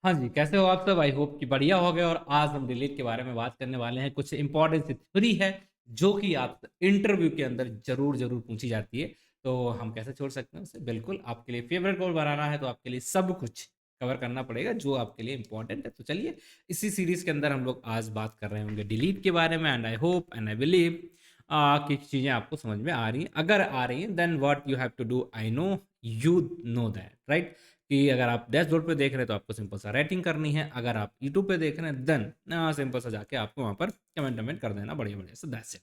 हाँ जी, कैसे हो आप सब? आई होप कि बढ़िया हो गए। और आज हम डिलीट के बारे में बात करने वाले हैं। कुछ इंपॉर्टेंट सी थ्योरी है जो कि आप इंटरव्यू के अंदर ज़रूर ज़रूर पूछी जाती है। तो हम कैसे छोड़ सकते हैं उसे? बिल्कुल, आपके लिए फेवरेट गोल बनाना है तो आपके लिए सब कुछ कवर करना पड़ेगा जो आपके लिए इंपॉर्टेंट है। तो चलिए, इसी सीरीज़ के अंदर हम लोग आज बात कर रहे होंगे डिलीट के बारे में। And I hope and I believe कि चीज़ें आपको समझ में आ रही हैं। अगर आ रही हैं then what you have to do, I know you know that, right? कि अगर आप डैशबोर्ड पे देख रहे हैं तो आपको सिंपल सा रेटिंग करनी है। अगर आप यूट्यूब पे देख रहे हैं देन सिंपल सा जाके आपको वहाँ पर कमेंट वमेंट कर देना बढ़िया बढ़िया से। That's it.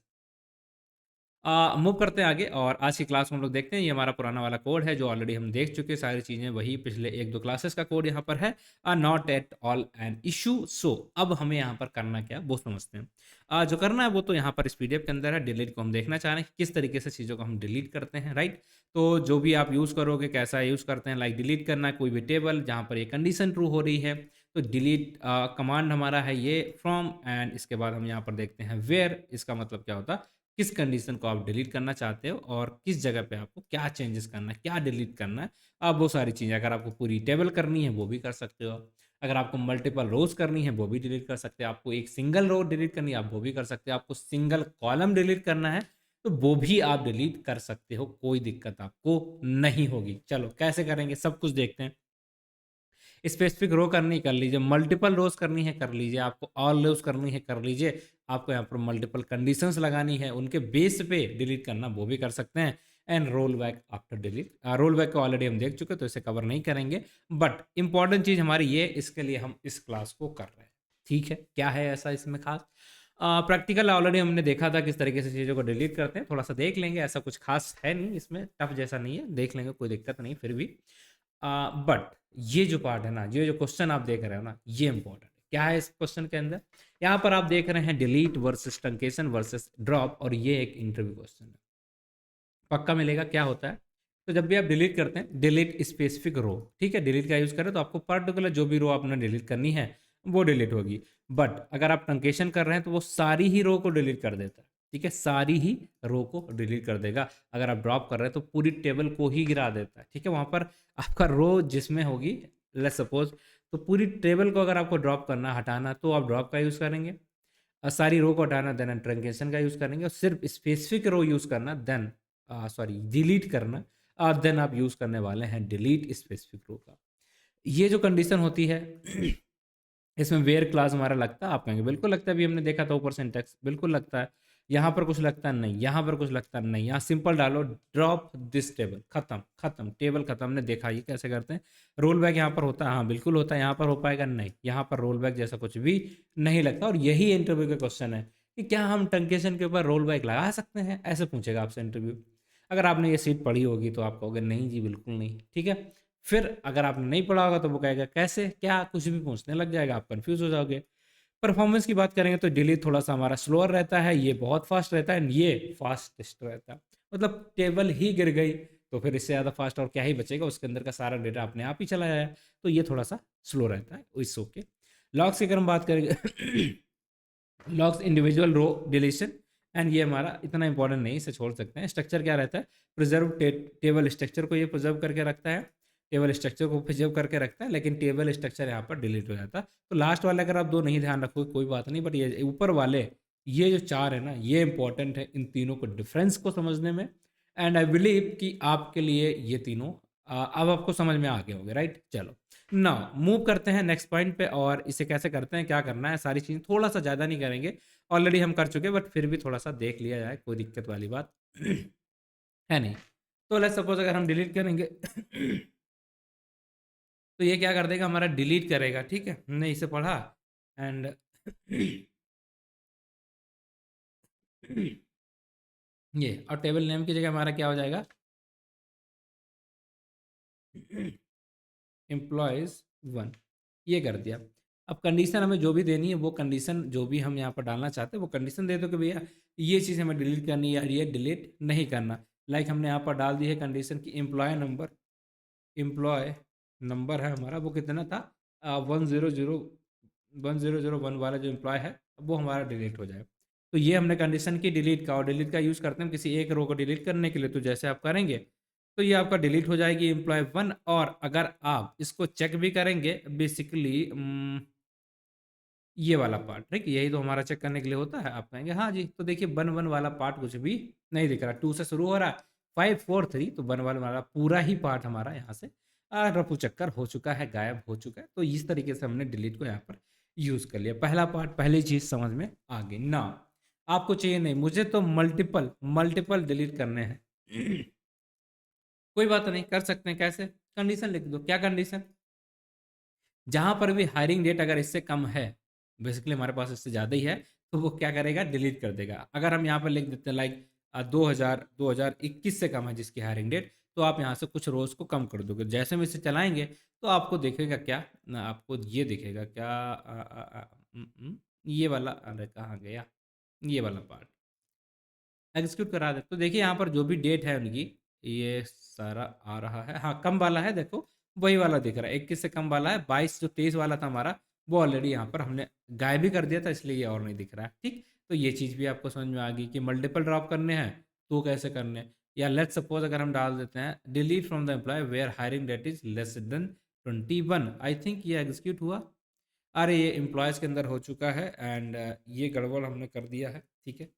मूव करते हैं आगे और आज की क्लास में हम लोग देखते हैं। ये हमारा पुराना वाला कोड है जो ऑलरेडी हम देख चुके हैं। सारी चीज़ें वही पिछले एक दो क्लासेस का कोड यहाँ पर है। Not at all an issue. So अब हमें यहाँ पर करना क्या वो समझते हैं। जो करना है वो तो यहाँ पर इस पीडीएफ के अंदर है। डिलीट को हम देखना चाह रहे हैं कि किस तरीके से चीज़ों को हम डिलीट करते हैं, राइट? तो जो भी आप यूज़ करोगे कैसा यूज़ करते हैं, लाइक डिलीट करना है कोई भी टेबल जहाँ पर ये कंडीशन ट्रू हो रही है तो डिलीट कमांड हमारा है ये फ्रॉम। एंड इसके बाद हम यहाँ पर देखते हैं वेयर। इसका मतलब क्या होता है, किस कंडीशन को आप डिलीट करना चाहते हो और किस जगह पे आपको क्या चेंजेस करना है, क्या डिलीट करना है। आप वो सारी चीज़ें, अगर आपको पूरी टेबल करनी है वो भी कर सकते हो। अगर आपको मल्टीपल रोज करनी है वो भी डिलीट कर सकते हो। आपको एक सिंगल रो डिलीट करनी है आप वो भी कर सकते हो। आपको सिंगल कॉलम डिलीट करना है तो वो भी आप डिलीट कर सकते हो। कोई दिक्कत आपको नहीं होगी। चलो कैसे करेंगे सब कुछ देखते हैं। स्पेसिफिक रो करनी कर लीजिए, मल्टीपल रोज करनी है कर लीजिए, आपको ऑल रोज करनी है कर लीजिए, आपको यहाँ पर मल्टीपल कंडीशंस लगानी है उनके बेस पे डिलीट करना वो भी कर सकते हैं। And roll back after delete. Roll back को ऑलरेडी हम देख चुके तो इसे कवर नहीं करेंगे। बट इंपॉर्टेंट चीज़ हमारी ये, इसके लिए हम इस क्लास को कर रहे हैं। ठीक है, क्या है ऐसा इसमें खास? प्रैक्टिकल ऑलरेडी हमने देखा था किस तरीके से चीज़ों को डिलीट करते हैं, थोड़ा सा देख लेंगे। ऐसा कुछ खास है नहीं इसमें, टफ जैसा नहीं है, देख लेंगे, कोई दिक्कत नहीं फिर भी। बट ये जो पार्ट है ना, ये जो क्वेश्चन आप देख रहे हो ना, ये इंपॉर्टेंट है। क्या है इस क्वेश्चन के अंदर? यहाँ पर आप देख रहे हैं delete versus truncation versus drop, और ये एक इंटरव्यू क्वेश्चन है। पक्का मिलेगा। क्या होता है, तो जब भी आप डिलीट करते हैं, डिलीट स्पेसिफिक रो, ठीक है, डिलीट का यूज करें तो आपको पर्टिकुलर जो भी रो आपने डिलीट करनी है वो डिलीट होगी। बट अगर आप ट्रंकेशन कर रहे हैं तो वो सारी ही रो को डिलीट कर देता है। ठीक है, सारी ही रो को डिलीट कर देगा। अगर आप ड्रॉप कर रहे हैं तो पूरी टेबल को ही गिरा देता है। ठीक है, वहां पर आपका रो जिसमें होगी, लेट्स सपोज, तो पूरी टेबल को अगर आपको ड्रॉप करना, हटाना, तो आप ड्रॉप का यूज करेंगे। सारी रो को हटाना देन ट्रंकेशन का यूज करेंगे। और सिर्फ स्पेसिफिक रो यूज करना देन, सॉरी, डिलीट करना, और देन आप यूज करने वाले हैं डिलीट स्पेसिफिक रो का। ये जो कंडीशन होती है इसमें वेयर क्लास हमारा लगता है। आप कहेंगे बिल्कुल लगता है, अभी हमने देखा था ऊपर सिंटैक्स, बिल्कुल लगता है। यहाँ पर कुछ लगता नहीं, यहाँ पर कुछ लगता नहीं। यहाँ सिंपल डालो ड्रॉप दिस टेबल, खत्म खत्म, टेबल खत्म। हमने देखा ये कैसे करते हैं। रोल बैक यहाँ पर होता है, हाँ बिल्कुल होता है। यहाँ पर हो पाएगा नहीं, यहाँ पर रोल बैक जैसा कुछ भी नहीं लगता। और यही इंटरव्यू का क्वेश्चन है कि क्या हम टंकेशन के ऊपर रोल बैक लगा सकते हैं, ऐसे पूछेगा आपसे इंटरव्यू। अगर आपने ये सीट पढ़ी होगी तो आप कहोगे नहीं जी बिल्कुल नहीं। ठीक है, फिर अगर आपने नहीं पढ़ा होगा तो वो कहेगा कैसे, क्या, कुछ भी पूछने लग जाएगा, आप कंफ्यूज हो जाओगे। परफॉर्मेंस की बात करेंगे तो डिलीट थोड़ा सा हमारा स्लोअर रहता है, ये बहुत फास्ट रहता है, ये फास्टेस्ट रहता है। मतलब टेबल ही गिर गई तो फिर इससे ज़्यादा फास्ट और क्या ही बचेगा, उसके अंदर का सारा डेटा अपने आप ही चला जाए। तो ये थोड़ा सा स्लो रहता है, इट्स ओके। लॉग्स की अगर हम बात करेंगे logs individual row deletion. And ये हमारा इतना इंपॉर्टेंट नहीं, इसे छोड़ सकते हैं। स्ट्रक्चर क्या रहता है, प्रिजर्व टेबल स्ट्रक्चर को ये प्रिजर्व करके रखता है, टेबल स्ट्रक्चर को प्रिजर्व करके रखता है, लेकिन टेबल स्ट्रक्चर यहाँ पर डिलीट हो जाता है। तो लास्ट वाले अगर आप दो नहीं ध्यान रखोगे कोई बात नहीं, बट ये ऊपर वाले, ये जो चार है ना, ये इंपॉर्टेंट है इन तीनों को डिफरेंस को समझने में। एंड आई बिलीव कि आपके लिए ये तीनों अब आपको समझ में आ गए होंगे, राइट? चलो ना, मूव करते हैं नेक्स्ट पॉइंट पे। और इसे कैसे करते हैं, क्या करना है, सारी चीज़ें थोड़ा सा ज़्यादा नहीं करेंगे, ऑलरेडी हम कर चुके, बट फिर भी थोड़ा सा देख लिया जाए, कोई दिक्कत वाली बात है नहीं। तो लेट्स सपोज अगर हम डिलीट करेंगे तो ये क्या कर देगा, हमारा डिलीट करेगा। ठीक है, हमने इसे पढ़ा। एंड ये, और टेबल नेम की जगह हमारा क्या हो जाएगा, एम्प्लॉयज़ वन, ये कर दिया। अब कंडीशन हमें जो भी देनी है वो कंडीशन जो भी हम यहाँ पर डालना चाहते हैं वो कंडीशन दे दो कि भैया ये चीज़ हमें डिलीट करनी है या ये डिलीट नहीं करना। लाइक हमने यहाँ पर डाल दी है कंडीशन की एम्प्लॉय नंबर है हमारा, वो कितना था, 1001 वाला जो एम्प्लॉय है वो हमारा डिलीट हो जाए। तो ये हमने कंडीशन की डिलीट का, और डिलीट का यूज़ करते हैं हम किसी एक रो को डिलीट करने के लिए। तो जैसे आप करेंगे तो ये आपका डिलीट हो जाएगी एम्प्लॉय 1। और अगर आप इसको चेक भी करेंगे बेसिकली ये वाला पार्ट, ठीक, यही तो हमारा चेक करने के लिए होता है। आप कहेंगे हाँ जी, तो देखिए 1 1 वाला पार्ट कुछ भी नहीं दिख रहा, 2 से शुरू हो रहा है, 5 4 3, तो 1 1 वाला पूरा ही पार्ट हमारा यहाँ से रफू चक्कर हो चुका है, गायब हो चुका है। तो इस तरीके से हमने डिलीट को यहाँ पर यूज़ कर लिया। पहला पार्ट, पहली चीज़ समझ में आ गई ना। आपको चाहिए नहीं, मुझे तो मल्टीपल मल्टीपल डिलीट करने हैं। कोई बात नहीं, कर सकते हैं। कैसे? कंडीशन लिख दो। क्या कंडीशन? जहाँ पर भी हायरिंग डेट अगर इससे कम है, बेसिकली हमारे पास इससे ज़्यादा ही है, तो वो क्या करेगा? डिलीट कर देगा। अगर हम यहाँ पर लिख देते हैं लाइक 2021 से कम है जिसकी हायरिंग डेट, तो आप यहाँ से कुछ रोज़ को कम कर दोगे। जैसे हम इसे चलाएंगे तो आपको दिखेगा क्या ना, आपको ये दिखेगा क्या, ये वाला, अरे कहाँ गया ये वाला पार्ट, एग्जीक्यूट करा दे। तो देखिए यहाँ पर जो भी डेट है उनकी, ये सारा आ रहा है। हाँ, कम वाला है, देखो वही वाला दिख रहा है, 21 से कम वाला है। 22 जो 23 वाला था हमारा, वो ऑलरेडी यहाँ पर हमने गायब भी कर दिया था, इसलिए ये और नहीं दिख रहा है। ठीक, तो ये चीज़ भी आपको समझ में आ गई कि मल्टीपल ड्रॉप करने हैं तो कैसे करने हैं। या लेट्स सपोज अगर हम डाल देते हैं delete from the employ where hiring date is less than 21, I think ये एग्जीक्यूट हुआ। अरे ये एम्प्लॉयज़ के अंदर हो चुका है एंड ये गड़बड़ हमने कर दिया है। ठीक है,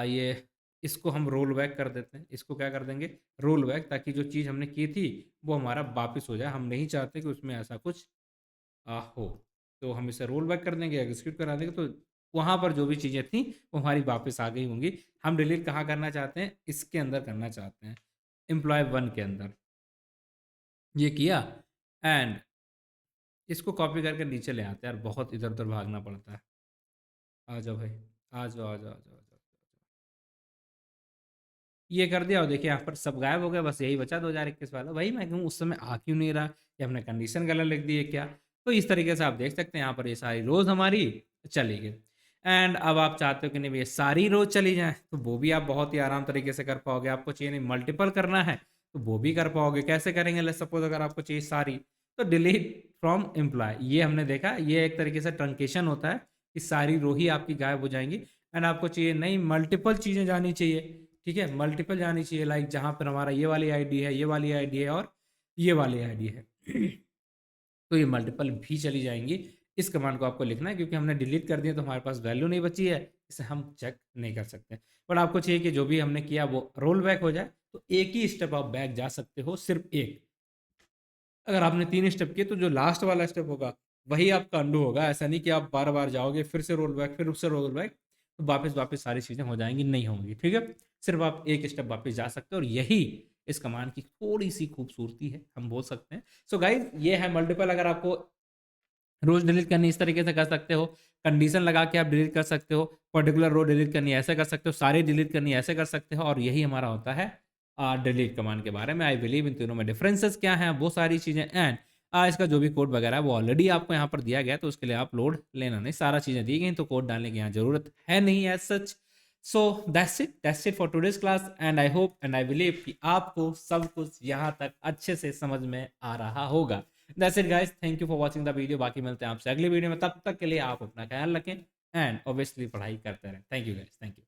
ये इसको हम रोल बैक कर देते हैं। इसको क्या कर देंगे? रोल बैक, ताकि जो चीज़ हमने की थी वो हमारा वापस हो जाए। हम नहीं चाहते कि उसमें ऐसा कुछ हो। तो हम इसे रोल बैक कर देंगे, एग्जीक्यूट करा देंगे, तो वहाँ पर जो भी चीज़ें थी वो हमारी वापस आ गई होंगी। हम डिलीट कहाँ करना चाहते हैं? इसके अंदर करना चाहते हैं, एम्प्लॉय 1 के अंदर। ये किया एंड इसको कॉपी करके नीचे ले आते हैं। यार बहुत इधर-उधर भागना पड़ता है। आ जाओ भाई, आ जाओ, आ जाओ, आ जाओ, आ जाओ। ये कर दिया और देखिए यहाँ पर सब गायब हो गया, बस यही बचा 2021 वाला। वही मैं कहूँ उस समय आ क्यों नहीं रहा, या हमने कंडीशन गलत लिख दी है क्या? तो इस तरीके से आप देख सकते हैं यहाँ पर ये सारी रोज़ हमारी चली गई। एंड अब आप चाहते हो कि नहीं भैया सारी रोज़ चली जाएँ, तो वो भी आप बहुत ही आराम तरीके से कर पाओगे। आपको चाहिए नहीं मल्टीपल करना है, तो वो भी कर पाओगे। कैसे करेंगे? लेट्स सपोज़ अगर आपको चाहिए सारी, तो डिलीट फ्रॉम एम्प्लॉय, ये हमने देखा, ये एक तरीके से ट्रंकेशन होता है कि सारी रो ही आपकी गायब हो जाएँगी। एंड आपको चाहिए नहीं मल्टीपल चीज़ें जानी चाहिए, ठीक है, मल्टीपल जानी चाहिए, लाइक जहाँ पर हमारा ये वाली आईडी है, ये वाली आईडी है और ये वाली आईडी है। तो ये मल्टीपल भी चली जाएँगी। इस कमांड को आपको लिखना है क्योंकि हमने डिलीट कर दिया तो हमारे पास वैल्यू नहीं बची है, इसे हम चेक नहीं कर सकते। बट आपको चाहिए कि जो भी हमने किया वो रोल बैक हो जाए, तो एक ही स्टेप आप बैक जा सकते हो, सिर्फ़ एक। अगर आपने 3 स्टेप किए तो जो लास्ट वाला स्टेप होगा वही आपका अंडू होगा। ऐसा नहीं कि आप बार-बार जाओगे, फिर से रोल बैक, फिर उससे रोल बैक, तो वापस-वापस सारी चीज़ें हो जाएँगी, नहीं होंगी, ठीक है? सिर्फ़ आप एक स्टेप वापस जा सकते हो और यही इस कमांड की थोड़ी-सी खूबसूरती है, हम बोल सकते हैं। सो गाइज़ ये है मल्टीपल। अगर आपको रोज़ डिलीट करनी इस तरीके से कर सकते हो, कंडीशन लगा के आप डिलीट कर सकते हो, पर्टिकुलर रो डिलीट करनी है ऐसे कर सकते हो, सारी डिलीट करनी है ऐसे कर सकते हो, और यही हमारा होता है डिलीट कमांड के बारे में। आई बिलीव इन तीनों में डिफरेंसेस क्या हैं वो सारी चीज़ें, एंड इसका जो भी कोड वगैरह है वो ऑलरेडी आपको यहाँ पर दिया गया है, तो उसके लिए आप लोड लेना नहीं, सारा चीज़ें दी गई तो कोड डालने की यहाँ ज़रूरत है नहीं as such. So that's it for today's class, and I hope and I believe कि आपको सब कुछ यहाँ तक अच्छे से समझ में आ रहा होगा। That's it guys, thank you for watching the video. बाकी मिलते हैं आपसे अगली वीडियो में, तब तक के लिए आप अपना ख्याल रखें एंड ऑब्वियसली पढ़ाई करते रहें। Thank you guys, thank you.